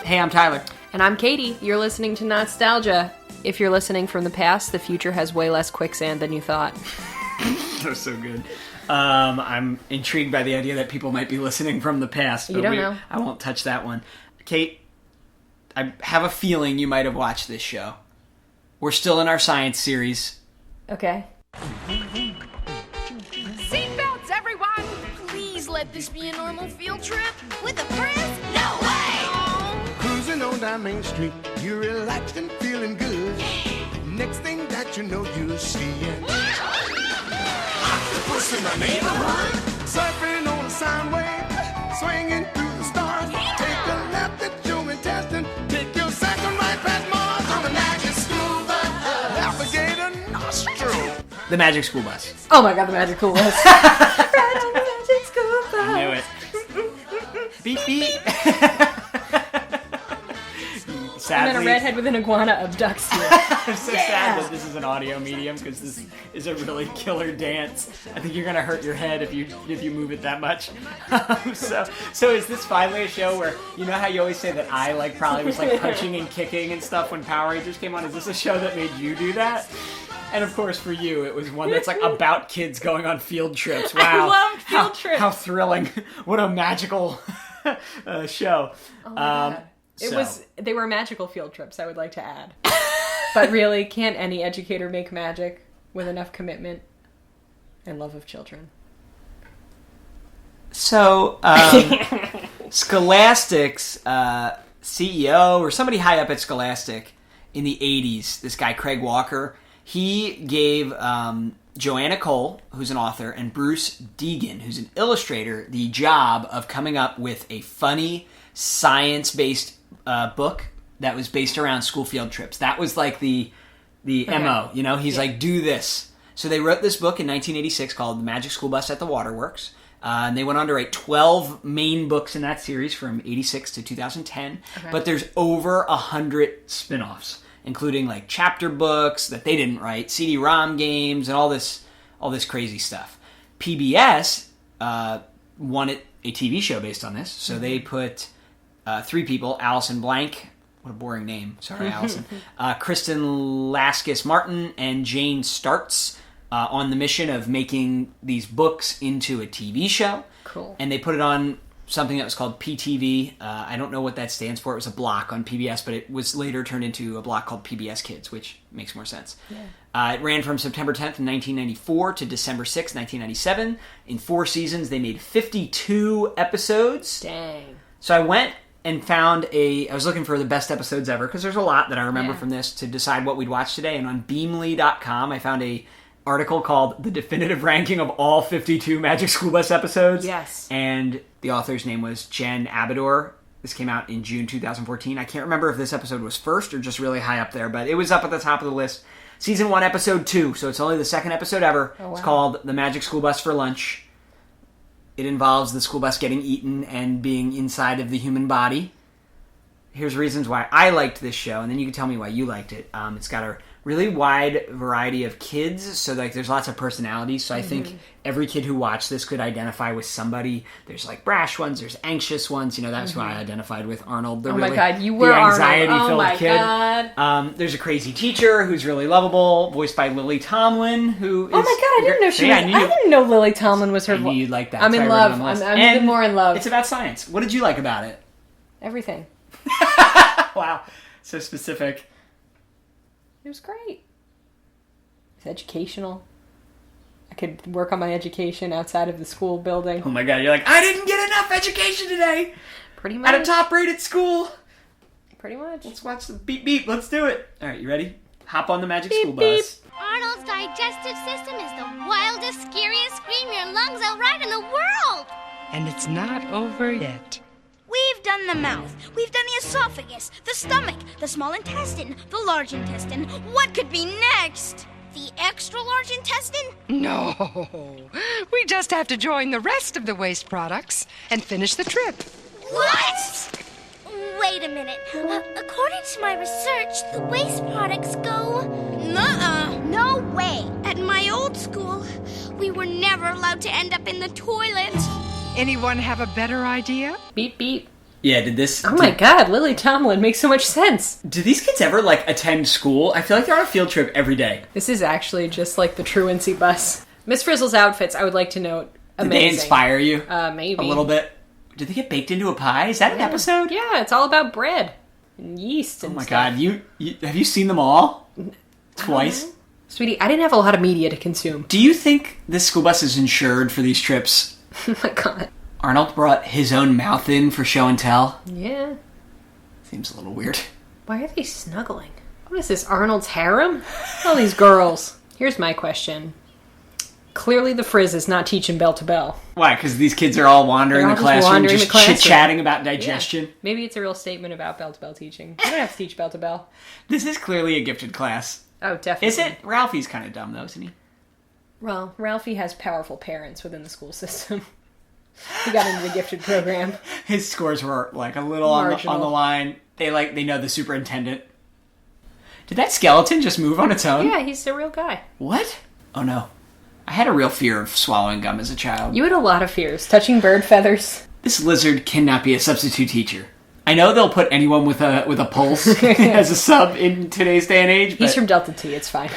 Hey, I'm Tyler. And I'm Katie. You're listening to Not-Stalgia. If you're listening from the past, the future has way less quicksand than you thought. That was so good. I'm intrigued by the idea that people might be listening from the past. But you don't know. I won't touch that one. Kate, I have a feeling you might have watched this show. We're still in our science series. Okay. Seatbelts, everyone! Please let this be a normal field trip. With a friend? No way! Cruising on down Main Street, you're relaxed and feeling good. Next thing that you know, you're seeing octopus in the neighborhood, surfing on a sound wave, swinging through the stars. Take a left at your intestine, take your second right past Mars on the magic school bus, navigator nostril. The Magic School Bus. Oh my god, the Magic School Bus. Right on the Magic School Bus. I knew it. Beep, beep. And then a redhead with an iguana abducts you. I'm so sad that this is an audio medium because this is a really killer dance. I think you're gonna hurt your head if you move it that much. So is this finally a show where, you know how you always say that I probably was punching and kicking and stuff when Power Rangers came on? Is this a show that made you do that? And of course, for you, it was one that's about kids going on field trips. Wow, I loved field trips. How thrilling! What a magical show. Oh my God. They were magical field trips, I would like to add. But really, can't any educator make magic with enough commitment and love of children? So, Scholastic's CEO, or somebody high up at Scholastic in the 80s, this guy Craig Walker, he gave Joanna Cole, who's an author, and Bruce Deegan, who's an illustrator, the job of coming up with a funny, science-based book that was based around school field trips. That was the MO, He's do this. So they wrote this book in 1986 called The Magic School Bus at the Waterworks. And they went on to write 12 main books in that series from 86 to 2010. Okay. But there's over 100 spin-offs, including chapter books that they didn't write, CD-ROM games, and all this crazy stuff. PBS wanted a TV show based on this, so they put 3 people, Allison Blank, what a boring name, sorry Allison, Kristen Laskus Martin, and Jane Startz on the mission of making these books into a TV show. Cool. And they put it on something that was called PTV. I don't know what that stands for. It was a block on PBS, but it was later turned into a block called PBS Kids, which makes more sense. Yeah. It ran from September 10th, 1994 to December 6th, 1997. In 4 seasons, they made 52 episodes. Dang. So I went and found I was looking for the best episodes ever, because there's a lot that I remember from this, to decide what we'd watch today. And on Beamly.com, I found a article called The Definitive Ranking of All 52 Magic School Bus Episodes. Yes. And the author's name was Jen Abador. This came out in June 2014. I can't remember if this episode was first or just really high up there, but it was up at the top of the list. Season 1, Episode 2, so it's only the second episode ever. Oh, wow. It's called The Magic School Bus for Lunch. It involves the school bus getting eaten and being inside of the human body. Here's reasons why I liked this show, and then you can tell me why you liked it. It's got a really wide variety of kids, so there's lots of personalities. So I think every kid who watched this could identify with somebody. There's brash ones, there's anxious ones. That's who I identified with, Arnold. My God, you were the anxiety-filled Arnold. kid. God. There's a crazy teacher who's really lovable, voiced by Lily Tomlin, who is... Oh my God, I didn't know she was... I didn't know Lily Tomlin was her voice. I knew you'd like that. I'm in love. I'm even more in love. It's about science. What did you like about it? Everything. Wow. So specific. It was great. It's educational. I could work on my education outside of the school building. Oh my God, you're I didn't get enough education today! Pretty much. At a top-rated school! Pretty much. Let's watch the beep beep. Let's do it. Alright, you ready? Hop on the Magic Beep, School Bus. Arnold's digestive system is the wildest, scariest scream your lungs will write in the world! And it's not over yet. We've done the mouth, we've done the esophagus, the stomach, the small intestine, the large intestine. What could be next? The extra large intestine? No. We just have to join the rest of the waste products and finish the trip. What? Wait a minute. According to my research, the waste products go... Nuh-uh. No way. At my old school, we were never allowed to end up in the toilet. Anyone have a better idea? Beep, beep. Yeah, did this... Oh my god, Lily Tomlin makes so much sense. Do these kids ever, like, attend school? I feel like they're on a field trip every day. This is actually just like the truancy bus. Miss Frizzle's outfits, I would like to note, amazing. Did they inspire you? Maybe. A little bit? Did they get baked into a pie? Is that an episode? Yeah, it's all about bread and yeast and Oh my stuff. god, you have you seen them all? Twice? Sweetie, I didn't have a lot of media to consume. Do you think this school bus is insured for these trips? Oh my god. Arnold brought his own mouth in for show and tell. Yeah. Seems a little weird. Why are they snuggling? What is this, Arnold's harem? All these girls. Here's my question. Clearly the Frizz is not teaching bell to bell. Why? Because these kids are all wandering They're all the just classroom, wandering just the classroom. chit-chatting about digestion. Yeah. Maybe it's a real statement about bell to bell teaching. You don't have to teach bell to bell. This is clearly a gifted class. Oh, definitely. Is it? Ralphie's kind of dumb, though, isn't he? Well, Ralphie has powerful parents within the school system. He got into the gifted program. His scores were, like, a little on the line. They know the superintendent. Did that skeleton just move on its own? Yeah, he's a real guy. What? Oh, no. I had a real fear of swallowing gum as a child. You had a lot of fears. Touching bird feathers. This lizard cannot be a substitute teacher. I know they'll put anyone with a pulse as a sub in today's day and age, but... He's from Delta T, it's fine.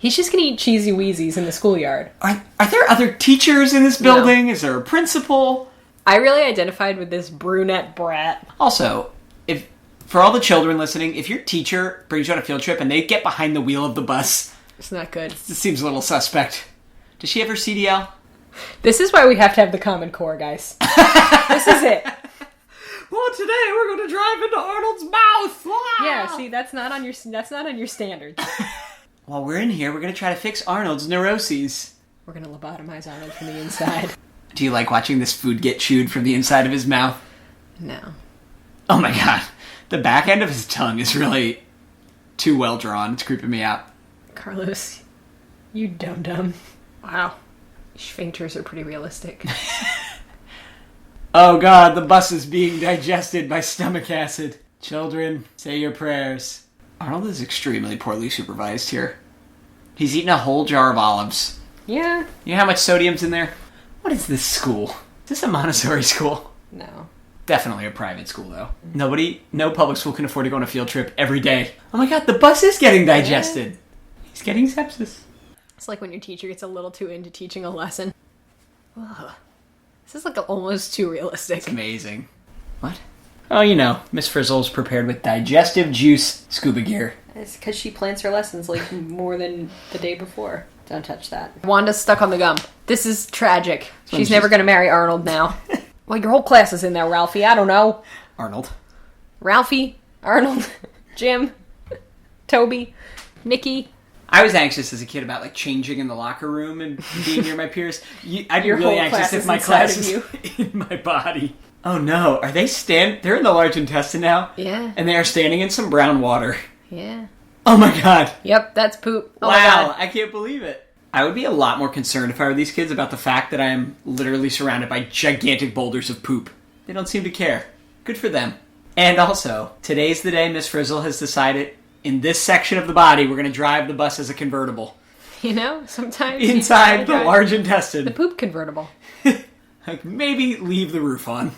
He's just gonna eat cheesy wheezies in the schoolyard. Are there other teachers in this building? No. Is there a principal? I really identified with this brunette brat. Also, for all the children listening, if your teacher brings you on a field trip and they get behind the wheel of the bus... It's not good. It seems a little suspect. Does she have her CDL? This is why we have to have the Common Core, guys. This is it. Well, today we're going to drive into Arnold's mouth. Wow. Yeah, see, that's not on your standards. While we're in here, we're going to try to fix Arnold's neuroses. We're going to lobotomize Arnold from the inside. Do you like watching this food get chewed from the inside of his mouth? No. Oh my god. The back end of his tongue is really too well drawn. It's creeping me out. Carlos, you dum-dum. Wow. Sphincters are pretty realistic. Oh god, the bus is being digested by stomach acid. Children, say your prayers. Arnold is extremely poorly supervised here. He's eaten a whole jar of olives. Yeah. You know how much sodium's in there? What is this school? Is this a Montessori school? No. Definitely a private school, though. No public school can afford to go on a field trip every day. Oh my god, the bus is getting digested. Yeah. He's getting sepsis. It's like when your teacher gets a little too into teaching a lesson. Ugh. This is like almost too realistic. It's amazing. What? Oh, you know, Miss Frizzle's prepared with digestive juice scuba gear. It's because she plans her lessons like more than the day before. Don't touch that. Wanda's stuck on the gum. This is tragic. She's never going to marry Arnold now. Well, your whole class is in there, Ralphie. I don't know. Arnold. Ralphie. Arnold. Jim. Toby. Nikki. I was anxious as a kid about, like, changing in the locker room and being near my peers. I'd be really anxious if my class is in my body. Oh, no. Are they they're in the large intestine now? Yeah. And they are standing in some brown water. Yeah. Oh, my God. Yep, that's poop. Oh, wow, I can't believe it. I would be a lot more concerned if I were these kids about the fact that I am literally surrounded by gigantic boulders of poop. They don't seem to care. Good for them. And also, today's the day Miss Frizzle has decided in this section of the body we're going to drive the bus as a convertible. You know, sometimes... Inside the large intestine. The poop convertible. Like, maybe leave the roof on.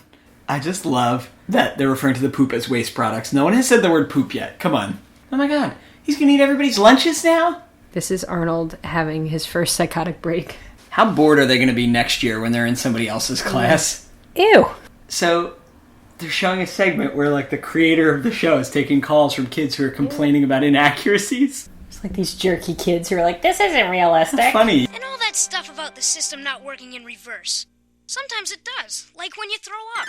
I just love that they're referring to the poop as waste products. No one has said the word poop yet. Come on. Oh my god. He's going to eat everybody's lunches now? This is Arnold having his first psychotic break. How bored are they going to be next year when they're in somebody else's class? Ew. So, they're showing a segment where, like, the creator of the show is taking calls from kids who are complaining about inaccuracies. It's like these jerky kids who are like, this isn't realistic. That's funny. And all that stuff about the system not working in reverse. Sometimes it does, like when you throw up.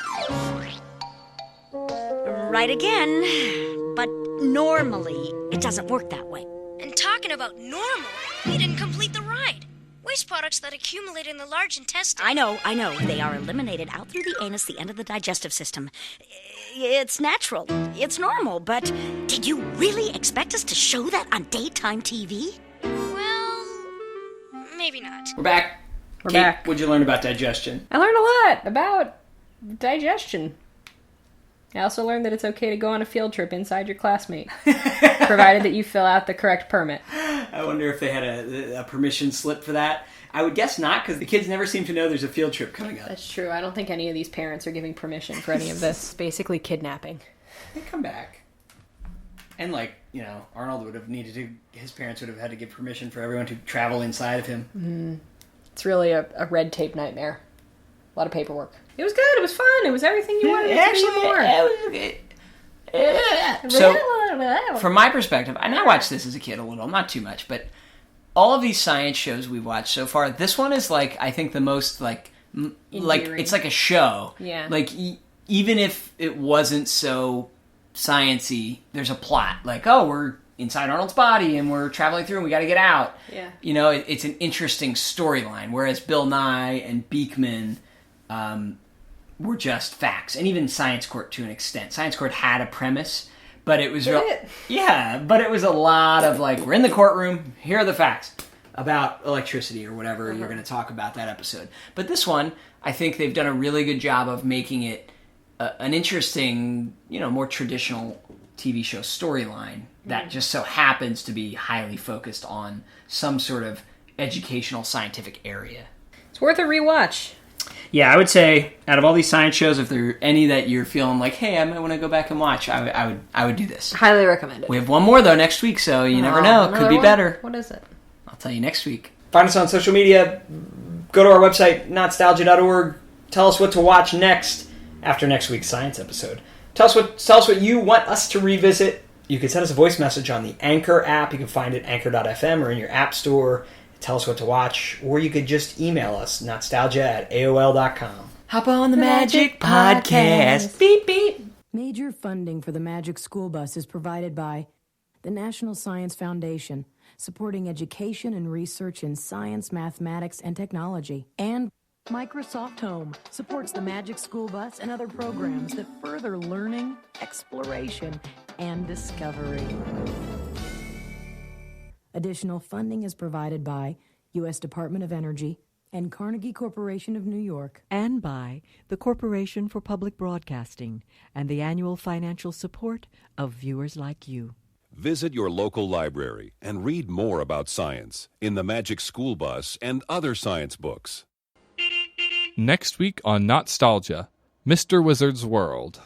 Right again, but normally it doesn't work that way. And talking about normal, we didn't complete the ride. Waste products that accumulate in the large intestine. I know. They are eliminated out through the anus, the end of the digestive system. It's natural. It's normal, but did you really expect us to show that on daytime TV? Well, maybe not. We're back. We're Kate, back. what'd you learn about digestion? I learned a lot about digestion. I also learned that it's okay to go on a field trip inside your classmate, provided that you fill out the correct permit. I wonder if they had a permission slip for that. I would guess not, because the kids never seem to know there's a field trip coming up. That's true. I don't think any of these parents are giving permission for any of this. It's basically kidnapping. They come back. And Arnold would have needed to, his parents would have had to give permission for everyone to travel inside of him. Mm-hmm. It's really a red tape nightmare. A lot of paperwork. It was good. It was fun. It was everything you wanted it to be more. So, from my perspective, and I watched this as a kid a little, not too much, but all of these science shows we've watched so far, this one is I think the most it's like a show. Yeah. Even if it wasn't so sciencey, there's a plot. We're inside Arnold's body and we're traveling through and we got to get out. Yeah. It's an interesting storyline. Whereas Bill Nye and Beekman were just facts, and even Science Court to an extent. Science Court had a premise, but it was but it was a lot of we're in the courtroom. Here are the facts about electricity or whatever you're going to talk about that episode. But this one, I think they've done a really good job of making it an interesting, more traditional TV show storyline that just so happens to be highly focused on some sort of educational scientific area. It's worth a rewatch. Yeah, I would say out of all these science shows, if there are any that you're feeling hey, I might want to go back and watch, I would do this. Highly recommend it. We have one more though next week, so you never know. It could be better. What is it? I'll tell you next week. Find us on social media. Go to our website, Not-Stalgia.org. Tell us what to watch next after next week's science episode. Tell us what you want us to revisit. You can send us a voice message on the Anchor app. You can find it Anchor.fm or in your app store. Tell us what to watch, or you could just email us, Not-Stalgia@AOL.com. Hop on the Magic Podcast. Beep, beep. Major funding for the Magic School Bus is provided by the National Science Foundation, supporting education and research in science, mathematics, and technology. And Microsoft Home supports the Magic School Bus and other programs that further learning, exploration, and discovery. Additional funding is provided by U.S. Department of Energy and Carnegie Corporation of New York. And by the Corporation for Public Broadcasting and the annual financial support of viewers like you. Visit your local library and read more about science in the Magic School Bus and other science books. Next week on Not-Stalgia, Mr. Wizard's World.